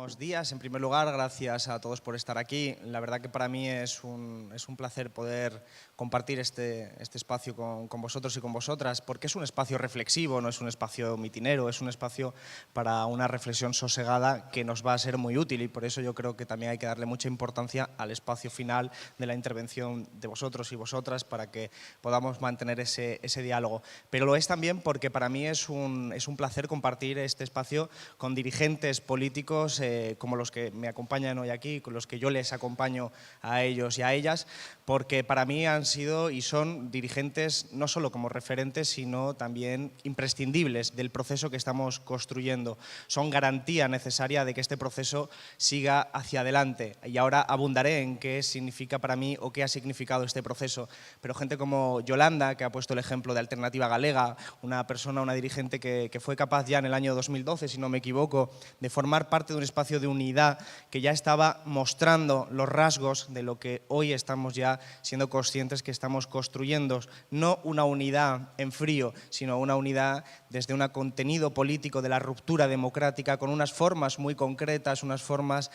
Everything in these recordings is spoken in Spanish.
Buenos días. En primer lugar, gracias a todos por estar aquí. La verdad que para mí es un placer poder compartir este espacio con vosotros y con vosotras, porque es un espacio reflexivo, no es un espacio mitinero, es un espacio para una reflexión sosegada que nos va a ser muy útil, y por eso yo creo que también hay que darle mucha importancia al espacio final de la intervención de vosotros y vosotras para que podamos mantener ese diálogo. Pero lo es también porque para mí es un placer compartir este espacio con dirigentes políticos como los que me acompañan hoy aquí, con los que yo les acompaño a ellos y a ellas, porque para mí han sido y son dirigentes no solo como referentes, sino también imprescindibles del proceso que estamos construyendo. Son garantía necesaria de que este proceso siga hacia adelante. Y ahora abundaré en qué significa para mí o qué ha significado este proceso. Pero gente como Yolanda, que ha puesto el ejemplo de Alternativa Galega, una persona, una dirigente que fue capaz ya en el año 2012, si no me equivoco, de formar parte de un espacio de unidad que ya estaba mostrando los rasgos de lo que hoy estamos ya siendo conscientes que estamos construyendo. No una unidad en frío, sino una unidad desde un contenido político de la ruptura democrática, con unas formas muy concretas, unas formas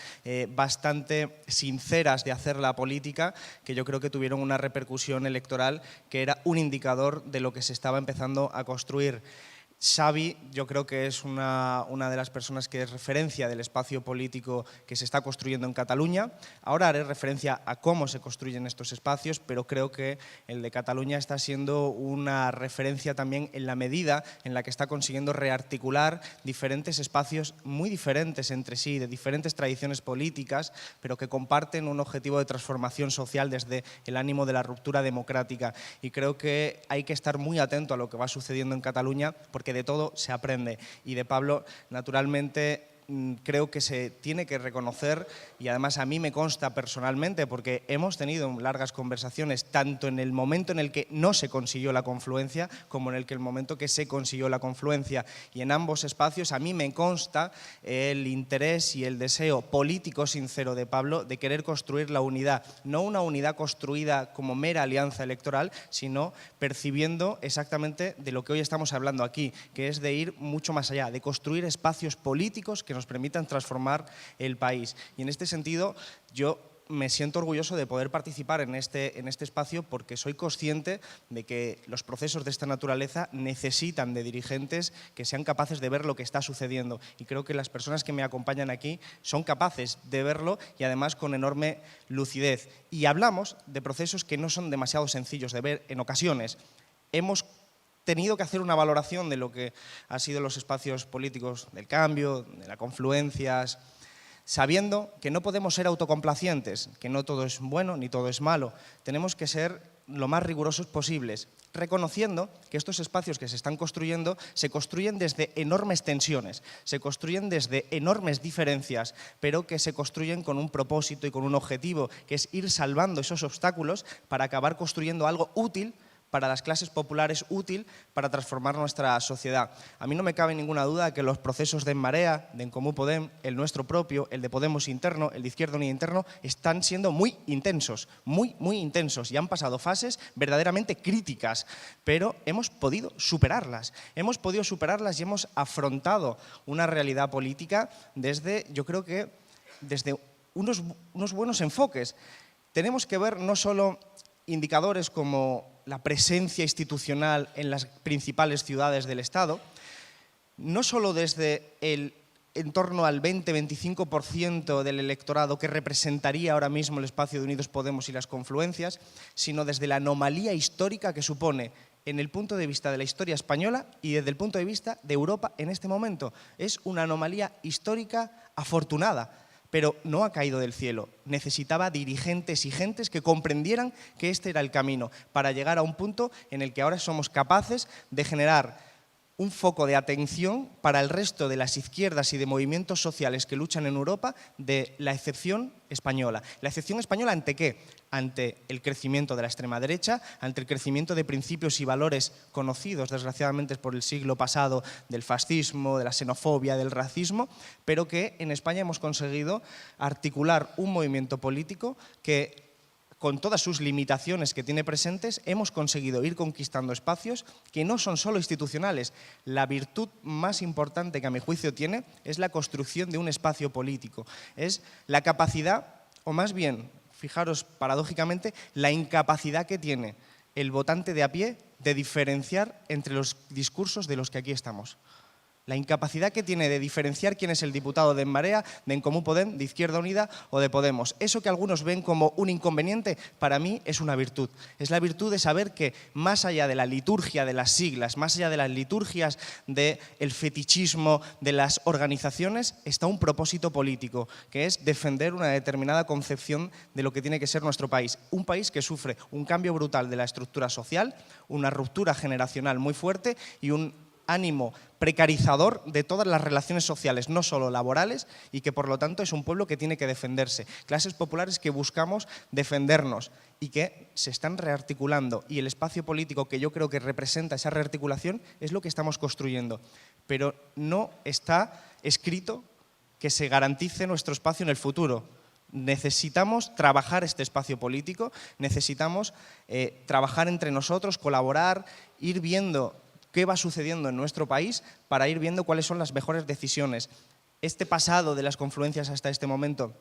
bastante sinceras de hacer la política, que yo creo que tuvieron una repercusión electoral que era un indicador de lo que se estaba empezando a construir. Xavi, yo creo que es una de las personas que es referencia del espacio político que se está construyendo en Cataluña. Ahora haré referencia a cómo se construyen estos espacios, pero creo que el de Cataluña está siendo una referencia también en la medida en la que está consiguiendo rearticular diferentes espacios muy diferentes entre sí, de diferentes tradiciones políticas, pero que comparten un objetivo de transformación social desde el ánimo de la ruptura democrática. Y creo que hay que estar muy atento a lo que va sucediendo en Cataluña, porque de todo se aprende. Y de Pablo, naturalmente, creo que se tiene que reconocer, y además a mí me consta personalmente porque hemos tenido largas conversaciones tanto en el momento en el que no se consiguió la confluencia como en el momento que se consiguió la confluencia, y en ambos espacios a mí me consta el interés y el deseo político sincero de Pablo de querer construir la unidad, no una unidad construida como mera alianza electoral, sino percibiendo exactamente de lo que hoy estamos hablando aquí, que es de ir mucho más allá, de construir espacios políticos que nos permitan transformar el país. Y en este sentido, yo me siento orgulloso de poder participar en este espacio, porque soy consciente de que los procesos de esta naturaleza necesitan de dirigentes que sean capaces de ver lo que está sucediendo. Y creo que las personas que me acompañan aquí son capaces de verlo, y además con enorme lucidez. Y hablamos de procesos que no son demasiado sencillos de ver en ocasiones. Hemos tenido que hacer una valoración de lo que han sido los espacios políticos del cambio, de las confluencias, sabiendo que no podemos ser autocomplacientes, que no todo es bueno ni todo es malo. Tenemos que ser lo más rigurosos posibles, reconociendo que estos espacios que se están construyendo se construyen desde enormes tensiones, se construyen desde enormes diferencias, pero que se construyen con un propósito y con un objetivo, que es ir salvando esos obstáculos para acabar construyendo algo útil para las clases populares, útil para transformar nuestra sociedad. A mí no me cabe ninguna duda de que los procesos de En Marea, de En Comú Podem, el nuestro propio, el de Podemos interno, el de Izquierda Unida interno, están siendo muy intensos, muy intensos, y han pasado fases verdaderamente críticas, pero hemos podido superarlas y hemos afrontado una realidad política desde, yo creo que, desde unos buenos enfoques. Tenemos que ver no solo indicadores como la presencia institucional en las principales ciudades del Estado, no solo desde el en torno al 20-25% del electorado que representaría ahora mismo el espacio de Unidos Podemos y las confluencias, sino desde la anomalía histórica que supone en el punto de vista de la historia española y desde el punto de vista de Europa en este momento. Es una anomalía histórica afortunada, pero no ha caído del cielo. Necesitaba dirigentes y gentes que comprendieran que este era el camino para llegar a un punto en el que ahora somos capaces de generar un foco de atención para el resto de las izquierdas y de movimientos sociales que luchan en Europa de la excepción española. ¿La excepción española ante qué? Ante el crecimiento de la extrema derecha, ante el crecimiento de principios y valores conocidos, desgraciadamente, por el siglo pasado, del fascismo, de la xenofobia, del racismo, pero que en España hemos conseguido articular un movimiento político que con todas sus limitaciones que tiene presentes, hemos conseguido ir conquistando espacios que no son solo institucionales. La virtud más importante que a mi juicio tiene es la construcción de un espacio político. Es la capacidad, o más bien, fijaros paradójicamente, la incapacidad que tiene el votante de a pie de diferenciar entre los discursos de los que aquí estamos. La incapacidad que tiene de diferenciar quién es el diputado de En Marea, de En Comú Podem, de Izquierda Unida o de Podemos. Eso que algunos ven como un inconveniente, para mí es una virtud. Es la virtud de saber que más allá de la liturgia de las siglas, más allá de las liturgias del fetichismo de las organizaciones, está un propósito político, que es defender una determinada concepción de lo que tiene que ser nuestro país. Un país que sufre un cambio brutal de la estructura social, una ruptura generacional muy fuerte y un ánimo precarizador de todas las relaciones sociales, no solo laborales, y que por lo tanto es un pueblo que tiene que defenderse. Clases populares que buscamos defendernos y que se están rearticulando, y el espacio político que yo creo que representa esa rearticulación es lo que estamos construyendo. Pero no está escrito que se garantice nuestro espacio en el futuro. Necesitamos trabajar este espacio político, necesitamos trabajar entre nosotros, colaborar, ir viendo qué va sucediendo en nuestro país para ir viendo cuáles son las mejores decisiones. Este pasado de las confluencias hasta este momento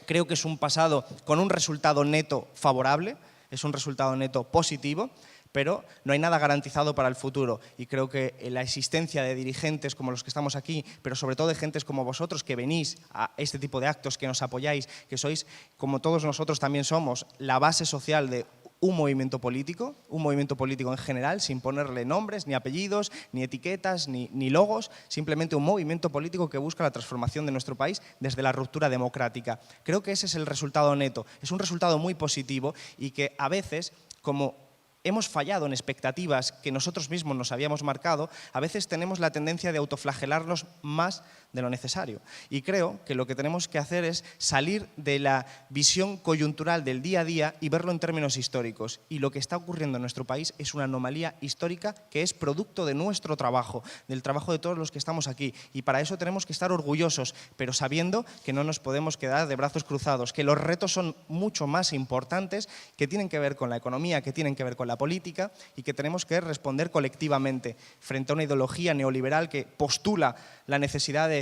creo que es un pasado con un resultado neto favorable, es un resultado neto positivo, pero no hay nada garantizado para el futuro y creo que la existencia de dirigentes como los que estamos aquí, pero sobre todo de gentes como vosotros que venís a este tipo de actos, que nos apoyáis, que sois, como todos nosotros también somos, la base social de un movimiento político en general, sin ponerle nombres, ni apellidos, ni etiquetas, ni logos, simplemente un movimiento político que busca la transformación de nuestro país desde la ruptura democrática. Creo que ese es el resultado neto, es un resultado muy positivo y que a veces, como hemos fallado en expectativas que nosotros mismos nos habíamos marcado, a veces tenemos la tendencia de autoflagelarnos más de lo necesario. Y creo que lo que tenemos que hacer es salir de la visión coyuntural del día a día y verlo en términos históricos. Y lo que está ocurriendo en nuestro país es una anomalía histórica que es producto de nuestro trabajo, del trabajo de todos los que estamos aquí. Y para eso tenemos que estar orgullosos, pero sabiendo que no nos podemos quedar de brazos cruzados, que los retos son mucho más importantes, que tienen que ver con la economía, que tienen que ver con la política y que tenemos que responder colectivamente frente a una ideología neoliberal que postula la necesidad de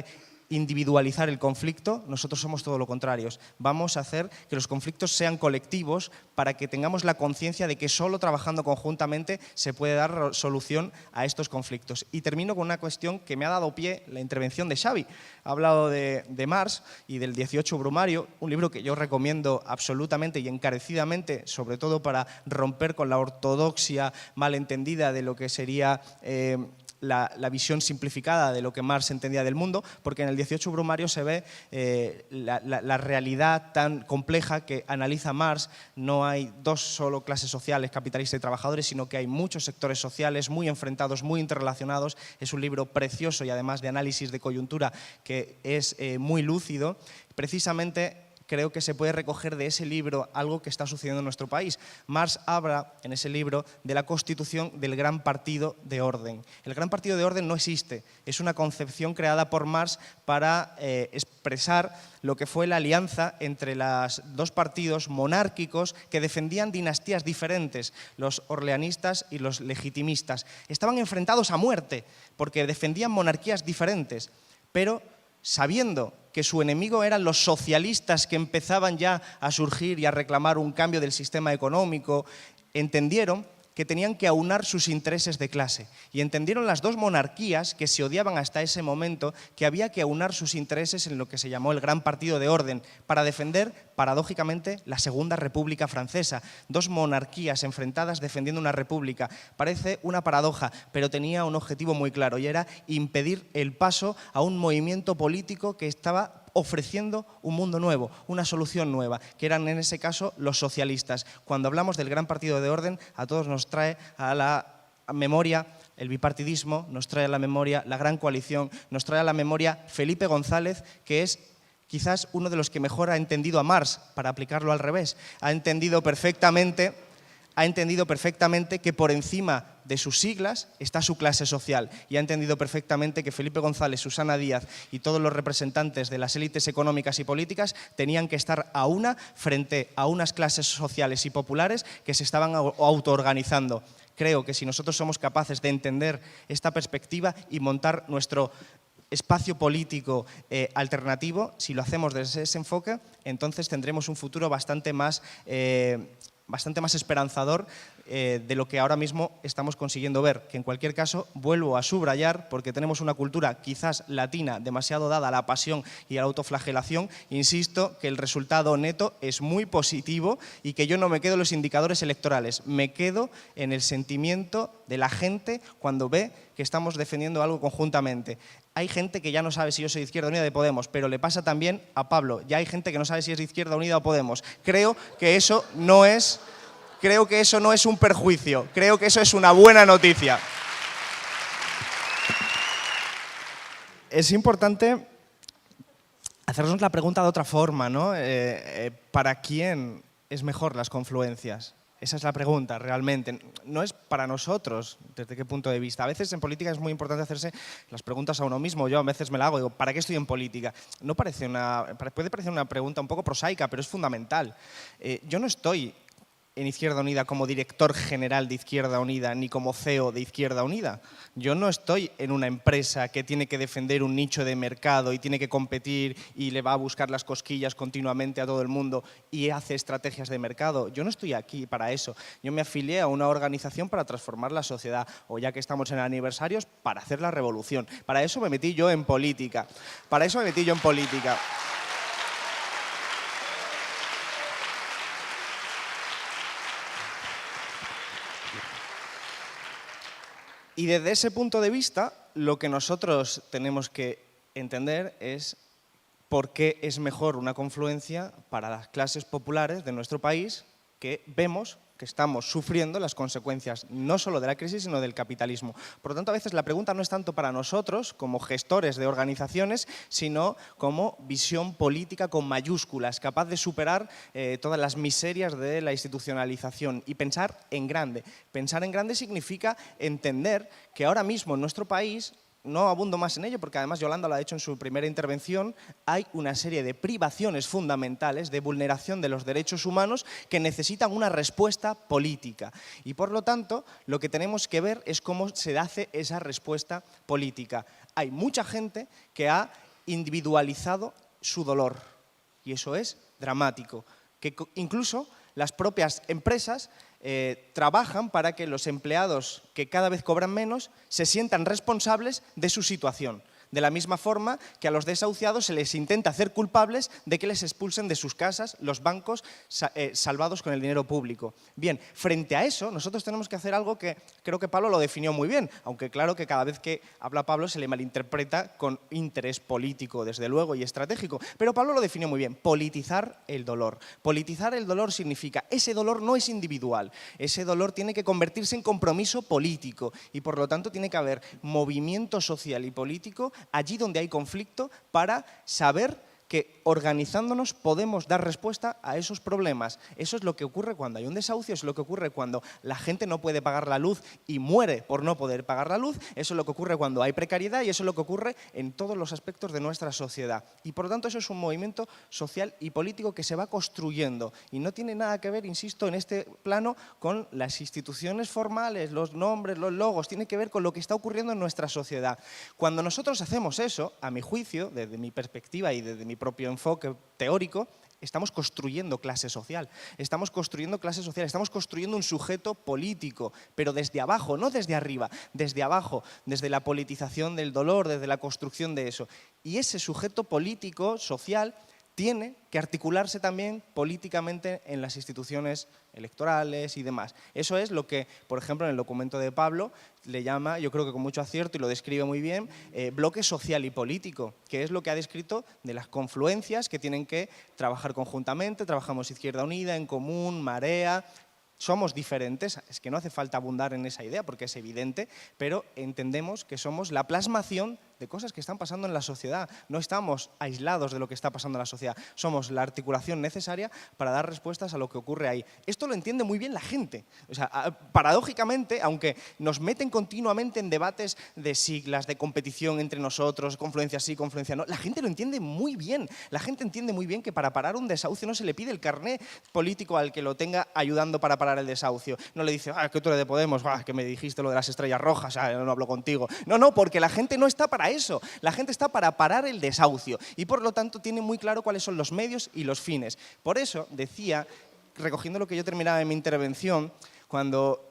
individualizar el conflicto. Nosotros somos todo lo contrario. Vamos a hacer que los conflictos sean colectivos para que tengamos la conciencia de que solo trabajando conjuntamente se puede dar solución a estos conflictos. Y termino con una cuestión que me ha dado pie la intervención de Xavi. Ha hablado de Marx y del 18 Brumario, un libro que yo recomiendo absolutamente y encarecidamente, sobre todo para romper con la ortodoxia malentendida de lo que sería la visión simplificada de lo que Marx entendía del mundo, porque en el 18 Brumario se ve la realidad tan compleja que analiza Marx. No hay dos solo clases sociales, capitalistas y trabajadores, sino que hay muchos sectores sociales muy enfrentados, muy interrelacionados. Es un libro precioso y además de análisis de coyuntura que es muy lúcido. Precisamente creo que se puede recoger de ese libro algo que está sucediendo en nuestro país. Marx habla en ese libro de la constitución del Gran Partido de Orden. El Gran Partido de Orden no existe, es una concepción creada por Marx para expresar lo que fue la alianza entre los dos partidos monárquicos que defendían dinastías diferentes, los orleanistas y los legitimistas. Estaban enfrentados a muerte porque defendían monarquías diferentes, pero sabiendo que su enemigo eran los socialistas que empezaban ya a surgir y a reclamar un cambio del sistema económico, entendieron que tenían que aunar sus intereses de clase. Y entendieron las dos monarquías que se odiaban hasta ese momento que había que aunar sus intereses en lo que se llamó el Gran Partido de Orden para defender, paradójicamente, la Segunda República Francesa. Dos monarquías enfrentadas defendiendo una república. Parece una paradoja, pero tenía un objetivo muy claro y era impedir el paso a un movimiento político que estaba ofreciendo un mundo nuevo, una solución nueva, que eran en ese caso los socialistas. Cuando hablamos del Gran Partido de Orden, a todos nos trae a la memoria el bipartidismo, nos trae a la memoria la Gran Coalición, nos trae a la memoria Felipe González, que es quizás uno de los que mejor ha entendido a Marx, para aplicarlo al revés. Ha entendido perfectamente ha entendido perfectamente que por encima de sus siglas está su clase social y ha entendido perfectamente que Felipe González, Susana Díaz y todos los representantes de las élites económicas y políticas tenían que estar a una frente a unas clases sociales y populares que se estaban autoorganizando. Creo que si nosotros somos capaces de entender esta perspectiva y montar nuestro espacio político alternativo, si lo hacemos desde ese enfoque, entonces tendremos un futuro bastante más esperanzador de lo que ahora mismo estamos consiguiendo ver, que en cualquier caso vuelvo a subrayar, porque tenemos una cultura quizás latina demasiado dada a la pasión y a la autoflagelación, insisto que el resultado neto es muy positivo y que yo no me quedo en los indicadores electorales, me quedo en el sentimiento de la gente cuando ve que estamos defendiendo algo conjuntamente. Hay gente que ya no sabe si yo soy de Izquierda Unida o de Podemos, pero le pasa también a Pablo. Ya hay gente que no sabe si es de Izquierda Unida o Podemos. Creo que eso no es un perjuicio, creo que eso es una buena noticia. Es importante hacernos la pregunta de otra forma, ¿no? ¿Para quién es mejor las confluencias? Esa es la pregunta, realmente. No es para nosotros, ¿desde qué punto de vista? A veces en política es muy importante hacerse las preguntas a uno mismo. Yo a veces me la hago, digo, ¿para qué estoy en política? Puede parecer una pregunta un poco prosaica, pero es fundamental. Yo no estoy en Izquierda Unida como director general de Izquierda Unida ni como CEO de Izquierda Unida. Yo no estoy en una empresa que tiene que defender un nicho de mercado y tiene que competir y le va a buscar las cosquillas continuamente a todo el mundo y hace estrategias de mercado. Yo no estoy aquí para eso. Yo me afilié a una organización para transformar la sociedad, o ya que estamos en aniversarios, para hacer la revolución. Para eso me metí yo en política. Y desde ese punto de vista, lo que nosotros tenemos que entender es por qué es mejor una confluencia para las clases populares de nuestro país, que vemos que estamos sufriendo las consecuencias no solo de la crisis, sino del capitalismo. Por lo tanto, a veces la pregunta no es tanto para nosotros, como gestores de organizaciones, sino como visión política con mayúsculas, capaz de superar todas las miserias de la institucionalización y pensar en grande. Pensar en grande significa entender que ahora mismo en nuestro país, no abundo más en ello porque además Yolanda lo ha hecho en su primera intervención, hay una serie de privaciones fundamentales, de vulneración de los derechos humanos que necesitan una respuesta política. Y por lo tanto, lo que tenemos que ver es cómo se hace esa respuesta política. Hay mucha gente que ha individualizado su dolor y eso es dramático. Que incluso las propias empresas trabajan para que los empleados que cada vez cobran menos se sientan responsables de su situación. De la misma forma que a los desahuciados se les intenta hacer culpables de que les expulsen de sus casas los bancos salvados con el dinero público. Bien, frente a eso nosotros tenemos que hacer algo que creo que Pablo lo definió muy bien, aunque claro que cada vez que habla Pablo se le malinterpreta con interés político, desde luego, y estratégico. Pero Pablo lo definió muy bien, politizar el dolor. Politizar el dolor significa, ese dolor no es individual, ese dolor tiene que convertirse en compromiso político y por lo tanto tiene que haber movimiento social y político allí donde hay conflicto para saber que organizándonos podemos dar respuesta a esos problemas. Eso es lo que ocurre cuando hay un desahucio, es lo que ocurre cuando la gente no puede pagar la luz y muere por no poder pagar la luz, eso es lo que ocurre cuando hay precariedad y eso es lo que ocurre en todos los aspectos de nuestra sociedad. Y por lo tanto eso es un movimiento social y político que se va construyendo y no tiene nada que ver, insisto, en este plano con las instituciones formales, los nombres, los logos, tiene que ver con lo que está ocurriendo en nuestra sociedad. Cuando nosotros hacemos eso, a mi juicio, desde mi perspectiva y desde mi propio enfoque teórico, estamos construyendo clase social, estamos construyendo un sujeto político, pero desde abajo, no desde arriba, desde abajo, desde la politización del dolor, desde la construcción de eso. Y ese sujeto político, social, tiene que articularse también políticamente en las instituciones electorales y demás. Eso es lo que, por ejemplo, en el documento de Pablo le llama, yo creo que con mucho acierto y lo describe muy bien, bloque social y político, que es lo que ha descrito de las confluencias que tienen que trabajar conjuntamente. Trabajamos Izquierda Unida, En Común, Marea. Somos diferentes, es que no hace falta abundar en esa idea porque es evidente, pero entendemos que somos la plasmación de cosas que están pasando en la sociedad. No estamos aislados de lo que está pasando en la sociedad. Somos la articulación necesaria para dar respuestas a lo que ocurre ahí. Esto lo entiende muy bien la gente. O sea, paradójicamente, aunque nos meten continuamente en debates de siglas, de competición entre nosotros, confluencia sí, confluencia no, la gente lo entiende muy bien. La gente entiende muy bien que para parar un desahucio no se le pide el carné político al que lo tenga ayudando para parar el desahucio. No le dice, que tú eres de Podemos, que me dijiste lo de las estrellas rojas, no hablo contigo. No, porque la gente no está para eso. La gente está para parar el desahucio y por lo tanto tiene muy claro cuáles son los medios y los fines. Por eso decía, recogiendo lo que yo terminaba en mi intervención, cuando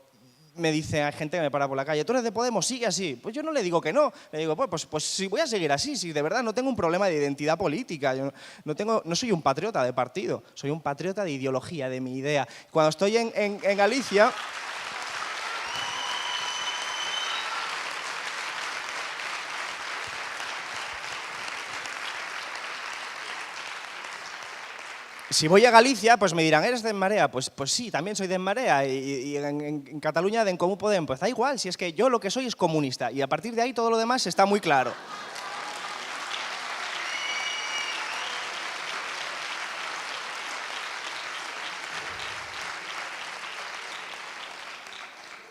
me dice a gente que me para por la calle, ¿tú eres de Podemos? Sigue así. Pues yo no le digo que no. Le digo, pues sí, voy a seguir así. Si de verdad no tengo un problema de identidad política. Yo no soy un patriota de partido. Soy un patriota de ideología, de mi idea. Cuando estoy en Galicia... Si voy a Galicia, pues me dirán, ¿eres de En Marea? Pues sí, también soy de En Marea. Y en Cataluña de En Comú Podem. Pues da igual, si es que yo lo que soy es comunista. Y a partir de ahí todo lo demás está muy claro.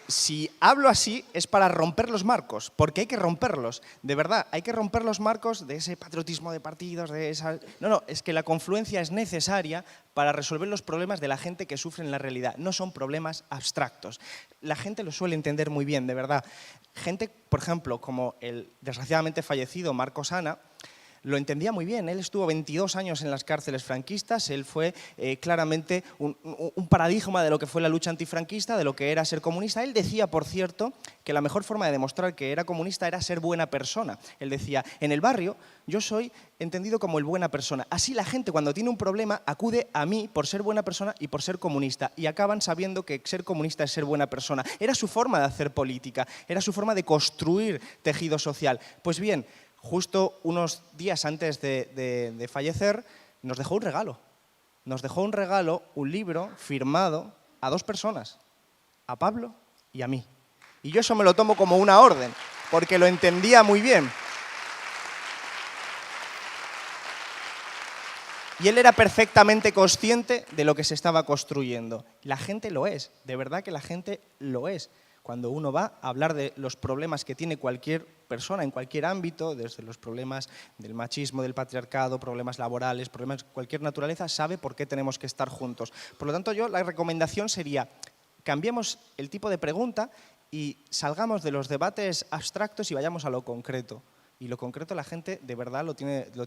Si hablo así es para romper los marcos, porque hay que romperlos, de verdad, hay que romper los marcos de ese patriotismo de partidos, de esa... No, es que la confluencia es necesaria para resolver los problemas de la gente que sufre en la realidad, no son problemas abstractos. La gente lo suele entender muy bien, de verdad. Gente, por ejemplo, como el desgraciadamente fallecido Marcos Ana, lo entendía muy bien. Él estuvo 22 años en las cárceles franquistas, él fue claramente un paradigma de lo que fue la lucha antifranquista, de lo que era ser comunista. Él decía, por cierto, que la mejor forma de demostrar que era comunista era ser buena persona. Él decía, en el barrio yo soy entendido como el buena persona. Así la gente cuando tiene un problema acude a mí por ser buena persona y por ser comunista y acaban sabiendo que ser comunista es ser buena persona. Era su forma de hacer política, era su forma de construir tejido social. Pues bien, justo unos días antes de fallecer, nos dejó un regalo. Nos dejó un regalo, un libro firmado a dos personas, a Pablo y a mí. Y yo eso me lo tomo como una orden, porque lo entendía muy bien. Y él era perfectamente consciente de lo que se estaba construyendo. La gente lo es, de verdad que la gente lo es. Cuando uno va a hablar de los problemas que tiene cualquier persona en cualquier ámbito, desde los problemas del machismo, del patriarcado, problemas laborales, problemas de cualquier naturaleza, sabe por qué tenemos que estar juntos. Por lo tanto, la recomendación sería, cambiemos el tipo de pregunta y salgamos de los debates abstractos y vayamos a lo concreto. Y lo concreto la gente de verdad lo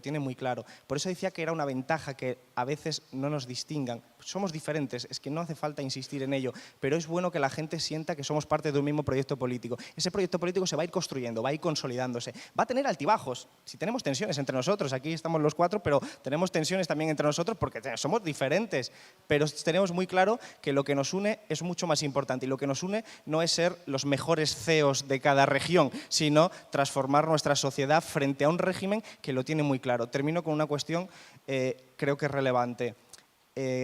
tiene muy claro. Por eso decía que era una ventaja que a veces no nos distingan. Somos diferentes, es que no hace falta insistir en ello, pero es bueno que la gente sienta que somos parte de un mismo proyecto político. Ese proyecto político se va a ir construyendo, va a ir consolidándose. Va a tener altibajos. Si tenemos tensiones entre nosotros, aquí estamos los cuatro, pero tenemos tensiones también entre nosotros porque somos diferentes. Pero tenemos muy claro que lo que nos une es mucho más importante. Y lo que nos une no es ser los mejores CEOs de cada región, sino transformar nuestra sociedad frente a un régimen que lo tiene muy claro. Termino con una cuestión, creo que es relevante,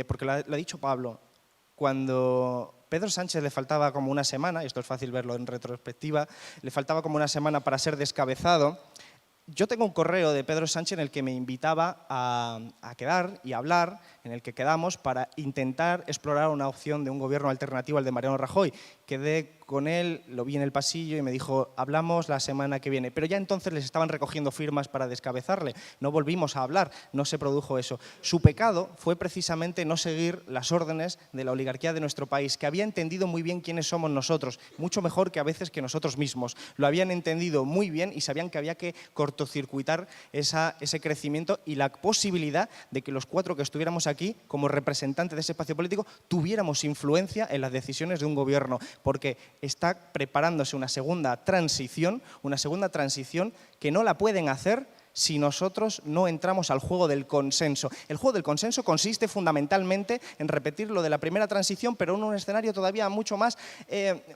porque lo ha dicho Pablo. Cuando Pedro Sánchez le faltaba como una semana, y esto es fácil verlo en retrospectiva, le faltaba como una semana para ser descabezado, yo tengo un correo de Pedro Sánchez en el que me invitaba a quedar y a hablar, en el que quedamos para intentar explorar una opción de un gobierno alternativo al de Mariano Rajoy. Quedé con él, lo vi en el pasillo y me dijo, hablamos la semana que viene. Pero ya entonces les estaban recogiendo firmas para descabezarle. No volvimos a hablar, no se produjo eso. Su pecado fue precisamente no seguir las órdenes de la oligarquía de nuestro país, que había entendido muy bien quiénes somos nosotros, mucho mejor que a veces que nosotros mismos. Lo habían entendido muy bien y sabían que había que cortocircuitar ese crecimiento y la posibilidad de que los cuatro que estuviéramos aquí, como representantes de ese espacio político, tuviéramos influencia en las decisiones de un gobierno, porque está preparándose una segunda transición que no la pueden hacer si nosotros no entramos al juego del consenso. El juego del consenso consiste fundamentalmente en repetir lo de la primera transición, pero en un escenario todavía mucho más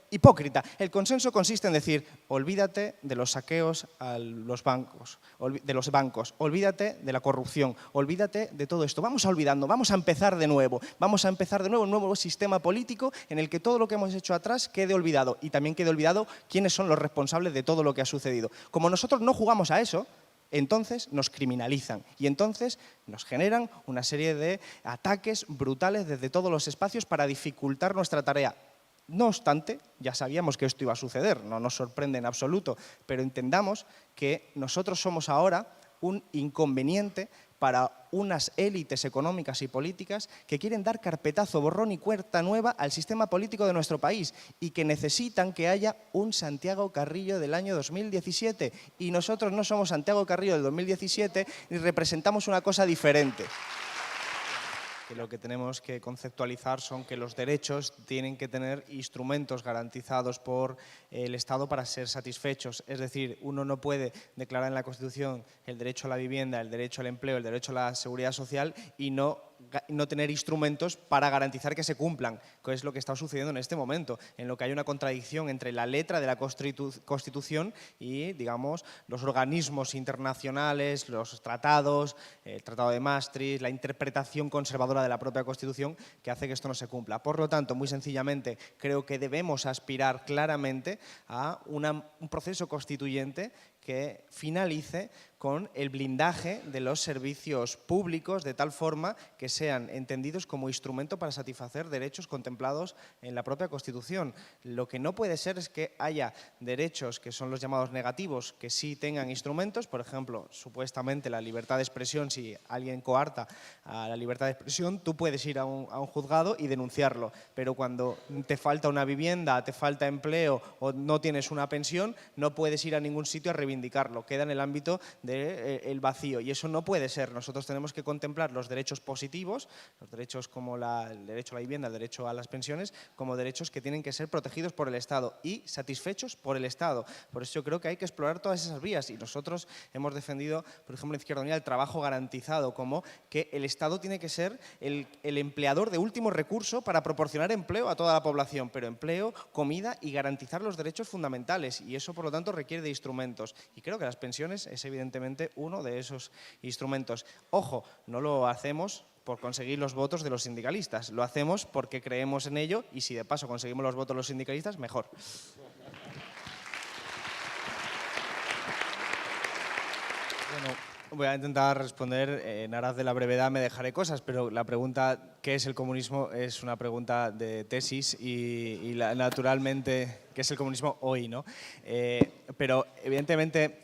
hipócrita. El consenso consiste en decir, olvídate de los saqueos a los bancos, olvídate de la corrupción, olvídate de todo esto. Vamos a empezar de nuevo. Vamos a empezar de nuevo un nuevo sistema político en el que todo lo que hemos hecho atrás quede olvidado y también quede olvidado quiénes son los responsables de todo lo que ha sucedido. Como nosotros no jugamos a eso, entonces nos criminalizan y entonces nos generan una serie de ataques brutales desde todos los espacios para dificultar nuestra tarea. No obstante, ya sabíamos que esto iba a suceder, no nos sorprende en absoluto, pero entendamos que nosotros somos ahora un inconveniente para unas élites económicas y políticas que quieren dar carpetazo, borrón y cuerda nueva al sistema político de nuestro país y que necesitan que haya un Santiago Carrillo del año 2017. Y nosotros no somos Santiago Carrillo del 2017 ni representamos una cosa diferente. Que lo que tenemos que conceptualizar son que los derechos tienen que tener instrumentos garantizados por el Estado para ser satisfechos. Es decir, uno no puede declarar en la Constitución el derecho a la vivienda, el derecho al empleo, el derecho a la seguridad social y no tener instrumentos para garantizar que se cumplan, que es lo que está sucediendo en este momento, en lo que hay una contradicción entre la letra de la Constitución y, digamos, los organismos internacionales, los tratados, el Tratado de Maastricht, la interpretación conservadora de la propia Constitución que hace que esto no se cumpla. Por lo tanto, muy sencillamente, creo que debemos aspirar claramente a un proceso constituyente que finalice con el blindaje de los servicios públicos de tal forma que sean entendidos como instrumento para satisfacer derechos contemplados en la propia Constitución. Lo que no puede ser es que haya derechos que son los llamados negativos que sí tengan instrumentos, por ejemplo, supuestamente la libertad de expresión. Si alguien coarta a la libertad de expresión, tú puedes ir a un juzgado y denunciarlo, pero cuando te falta una vivienda, te falta empleo o no tienes una pensión, no puedes ir a ningún sitio a reivindicarlo, queda en el ámbito del vacío y eso no puede ser. Nosotros tenemos que contemplar los derechos positivos, los derechos como el derecho a la vivienda, el derecho a las pensiones, como derechos que tienen que ser protegidos por el Estado y satisfechos por el Estado. Por eso yo creo que hay que explorar todas esas vías y nosotros hemos defendido, por ejemplo, en Izquierda Unida, el trabajo garantizado, como que el Estado tiene que ser el empleador de último recurso para proporcionar empleo a toda la población, pero empleo, comida y garantizar los derechos fundamentales y eso, por lo tanto, requiere de instrumentos. Y creo que las pensiones es evidentemente uno de esos instrumentos. Ojo, no lo hacemos por conseguir los votos de los sindicalistas, lo hacemos porque creemos en ello y si de paso conseguimos los votos de los sindicalistas, mejor. Bueno, voy a intentar responder en aras de la brevedad, me dejaré cosas, pero la pregunta ¿qué es el comunismo? Es una pregunta de tesis y naturalmente ¿qué es el comunismo hoy? ¿No? Pero evidentemente,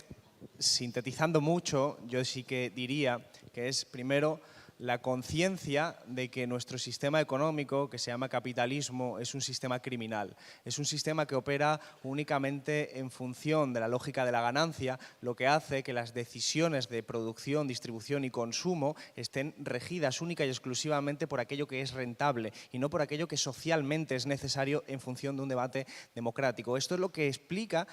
sintetizando mucho, yo sí que diría que es primero la conciencia de que nuestro sistema económico, que se llama capitalismo, es un sistema criminal. Es un sistema que opera únicamente en función de la lógica de la ganancia, lo que hace que las decisiones de producción, distribución y consumo estén regidas única y exclusivamente por aquello que es rentable y no por aquello que socialmente es necesario en función de un debate democrático. Esto es lo que explica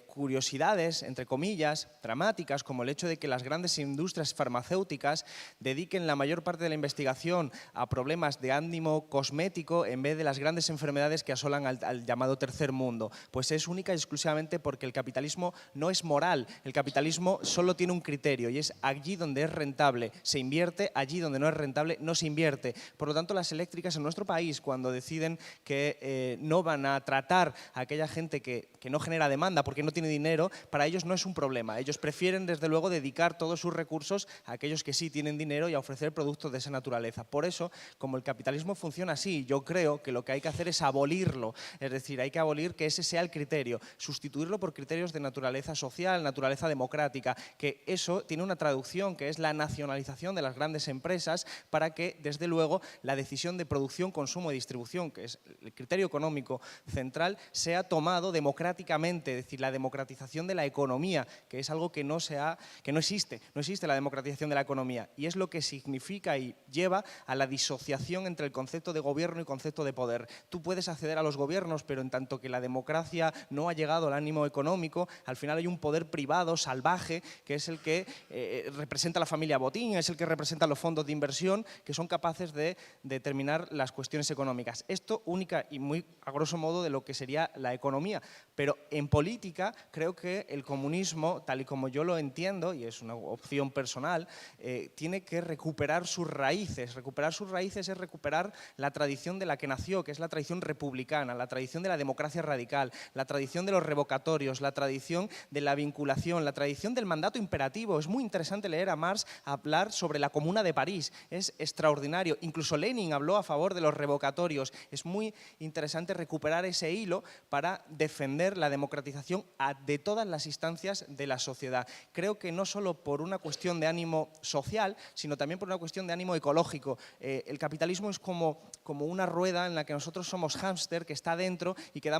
curiosidades, entre comillas, dramáticas, como el hecho de que las grandes industrias farmacéuticas dediquen la mayor parte de la investigación a problemas de ánimo cosmético en vez de las grandes enfermedades que asolan al llamado tercer mundo. Pues es única y exclusivamente porque el capitalismo no es moral, el capitalismo solo tiene un criterio y es allí donde es rentable se invierte, allí donde no es rentable no se invierte. Por lo tanto, las eléctricas en nuestro país, cuando deciden que no van a tratar a aquella gente que no genera demanda porque no tiene dinero, para ellos no es un problema. Ellos prefieren, desde luego, dedicar todos sus recursos a aquellos que sí tienen dinero y a ofrecer productos de esa naturaleza. Por eso, como el capitalismo funciona así, yo creo que lo que hay que hacer es abolirlo, es decir, hay que abolir que ese sea el criterio, sustituirlo por criterios de naturaleza social, naturaleza democrática, que eso tiene una traducción que es la nacionalización de las grandes empresas para que, desde luego, la decisión de producción, consumo y distribución, que es el criterio económico central, sea tomado democráticamente, es decir, la democratización de la economía, que es algo que no existe la democratización de la economía, y es lo que significa significa y lleva a la disociación entre el concepto de gobierno y concepto de poder. Tú puedes acceder a los gobiernos, pero en tanto que la democracia no ha llegado al ánimo económico, al final hay un poder privado, salvaje, que es el que representa a la familia Botín, es el que representa a los fondos de inversión, que son capaces de determinar las cuestiones económicas. Esto única y muy a grosso modo de lo que sería la economía. Pero en política creo que el comunismo, tal y como yo lo entiendo, y es una opción personal, tiene que recuperar sus raíces. Recuperar sus raíces es recuperar la tradición de la que nació, que es la tradición republicana, la tradición de la democracia radical, la tradición de los revocatorios, la tradición de la vinculación, la tradición del mandato imperativo. Es muy interesante leer a Marx hablar sobre la Comuna de París, es extraordinario. Incluso Lenin habló a favor de los revocatorios. Es muy interesante recuperar ese hilo para defender la democratización de todas las instancias de la sociedad. Creo que no solo por una cuestión de ánimo social, sino también por una cuestión de ánimo ecológico. El capitalismo es como una rueda en la que nosotros somos hámster, que está dentro y que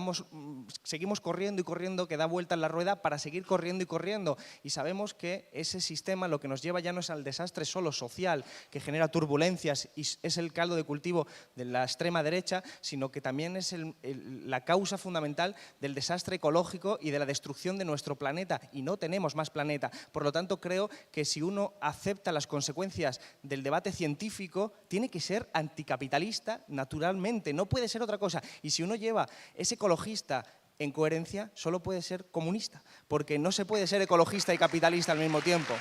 seguimos corriendo y corriendo, que da vuelta en la rueda para seguir corriendo y corriendo. Y sabemos que ese sistema lo que nos lleva ya no es al desastre solo social, que genera turbulencias y es el caldo de cultivo de la extrema derecha, sino que también es la causa fundamental del desastre ecológico y de la destrucción de nuestro planeta, y no tenemos más planeta. Por lo tanto, creo que si uno acepta las consecuencias del debate científico, tiene que ser anticapitalista naturalmente, no puede ser otra cosa. Y si uno lleva ese ecologista en coherencia, solo puede ser comunista, porque no se puede ser ecologista y capitalista al mismo tiempo.